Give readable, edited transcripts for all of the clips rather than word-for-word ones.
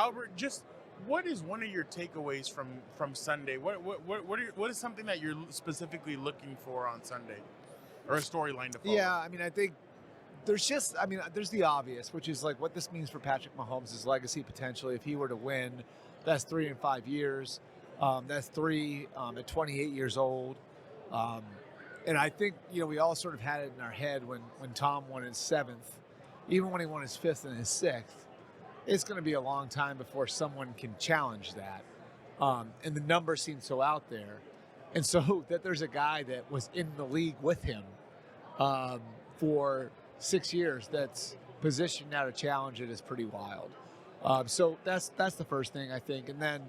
Albert, just what is one of your takeaways from Sunday? What is something that you're specifically looking for on Sunday, or a storyline to follow? Yeah, I mean, I think there's the obvious, which is like what this means for Patrick Mahomes' legacy potentially if he were to win. That's 3 in 5 years. That's three at 28 years old. And I think, we all sort of had it in our head when Tom won his 7th, even when he won his 5th and his 6th, it's going to be a long time before someone can challenge that. And the number seems so out there. And so that there's a guy that was in the league with him for 6 years that's positioned now to challenge it is pretty wild. So that's the first thing, I think. And then,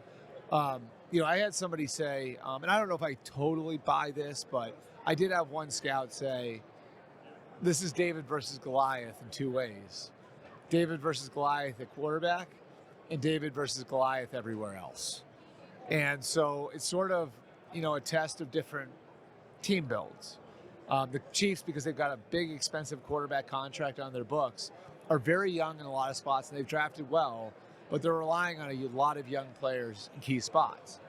I had somebody say, and I don't know if I totally buy this, but I did have one scout say, this is David versus Goliath in 2 ways. David versus Goliath at quarterback and David versus Goliath everywhere else. And so it's sort of, a test of different team builds. The Chiefs, because they've got a big, expensive quarterback contract on their books, are very young in a lot of spots, and they've drafted well, but they're relying on a lot of young players in key spots.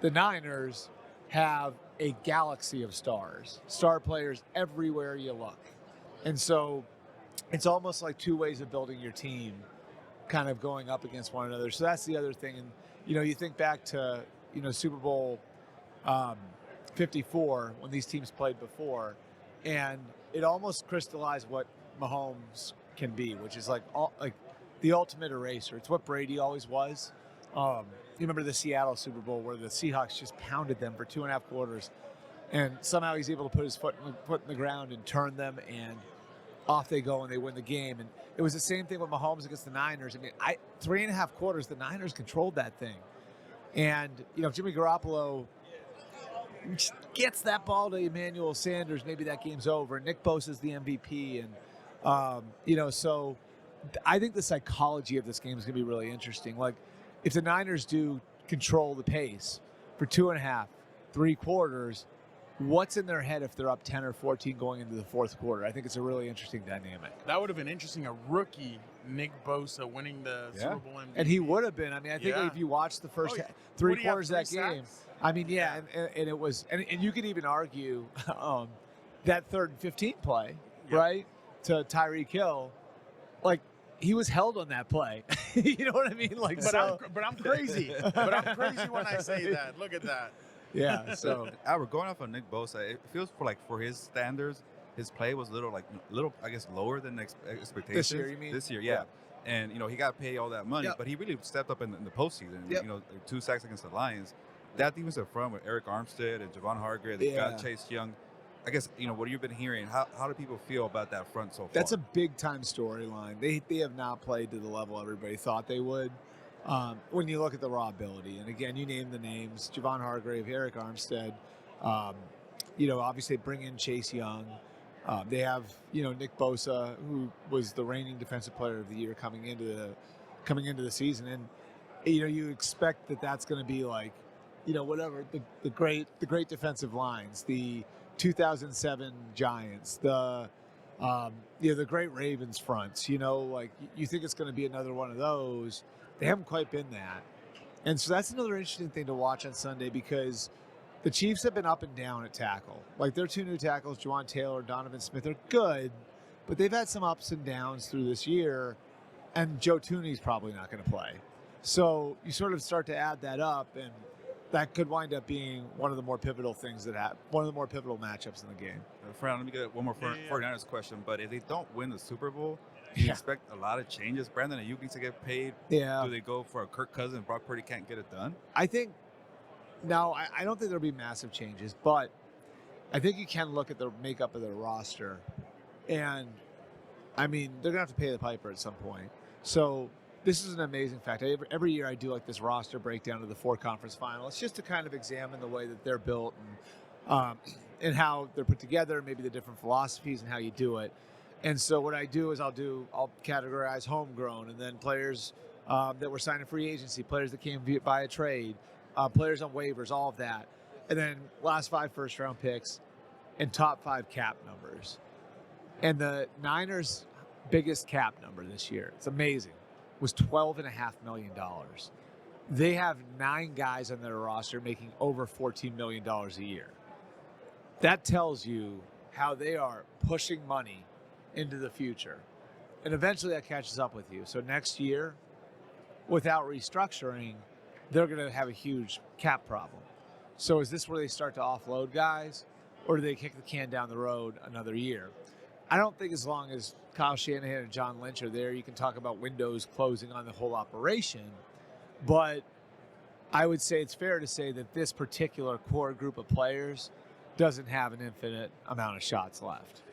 The Niners have a galaxy of stars, star players everywhere you look. And so it's almost like 2 ways of building your team kind of going up against one another. So that's the other thing. And, you think back to, Super Bowl 54 when these teams played before, and it almost crystallized what Mahomes can be, which is like the ultimate eraser. It's what Brady always was. You remember the Seattle Super Bowl where the Seahawks just pounded them for 2.5 quarters, and somehow he's able to put his foot in the ground and turn them, and off they go and they win the game. And it was the same thing with Mahomes against the Niners. I mean, 3.5 quarters, the Niners controlled that thing. And, if Jimmy Garoppolo gets that ball to Emmanuel Sanders, maybe that game's over. Nick Bosa's the MVP. And, so I think the psychology of this game is going to be really interesting. Like, if the Niners do control the pace for 2.5, 3 quarters, what's in their head if they're up 10 or 14 going into the 4th quarter? I think it's a really interesting dynamic. That would have been interesting, a rookie Nick Bosa winning the Super Bowl MVP. And he would have been. I mean, I think if you watched the first 3 quarters of that game, I mean, and it was, and you could even argue that 3rd and 15 play, right, to Tyreek Hill, like, he was held on that play. You know what I mean? Like, but I'm crazy. But I'm crazy when I say that. Look at that. Yeah. So, Albert, going off of Nick Bosa, it feels for his standards, his play was a little, I guess, lower than expectations. This year, you mean? This year, yeah. And, he got paid all that money, but he really stepped up in the postseason. Yep. 2 sacks against the Lions. That defensive front with Eric Armstead and Javon Hargrave, they got Chase Young. I guess, what you've been hearing, how do people feel about that front so far? That's a big-time storyline. They have not played to the level everybody thought they would. When you look at the raw ability, and again, you name the names, Javon Hargrave, Eric Armstead, obviously bring in Chase Young. They have, Nick Bosa, who was the reigning defensive player of the year coming into the season. And, you expect that that's going to be like, whatever, the great defensive lines, the 2007 Giants, the great Ravens fronts, like you think it's going to be another one of those. They haven't quite been that. And so that's another interesting thing to watch on Sunday, because the Chiefs have been up and down at tackle. Like, their 2 new tackles, Juwan Taylor, Donovan Smith, are good, but they've had some ups and downs through this year, and Joe Thuney's probably not going to play. So you sort of start to add that up, and that could wind up being one of the more pivotal things one of the more pivotal matchups in the game. Fran, let me get one more 49ers question. But if they don't win the Super Bowl, do you expect a lot of changes? Brandon Ayuk needs to get paid. Yeah. Do they go for a Kirk Cousins? Brock Purdy can't get it done? I think, no, I don't think there'll be massive changes, but I think you can look at the makeup of their roster. And, I mean, they're going to have to pay the piper at some point. So this is an amazing fact. Every year I do like this roster breakdown of the 4 conference finals, just to kind of examine the way that they're built and how they're put together, maybe the different philosophies and how you do it. And so what I do is I'll categorize homegrown, and then players that were signed in free agency, players that came via trade, players on waivers, all of that. And then last 5 first-round picks and top 5 cap numbers. And the Niners' biggest cap number this year, it's amazing, was $12.5 million. They have 9 guys on their roster making over $14 million a year. That tells you how they are pushing money into the future. And eventually that catches up with you. So next year, without restructuring, they're going to have a huge cap problem. So is this where they start to offload guys, or do they kick the can down the road another year? I don't think as long as Kyle Shanahan and John Lynch are there, you can talk about windows closing on the whole operation. But I would say it's fair to say that this particular core group of players doesn't have an infinite amount of shots left.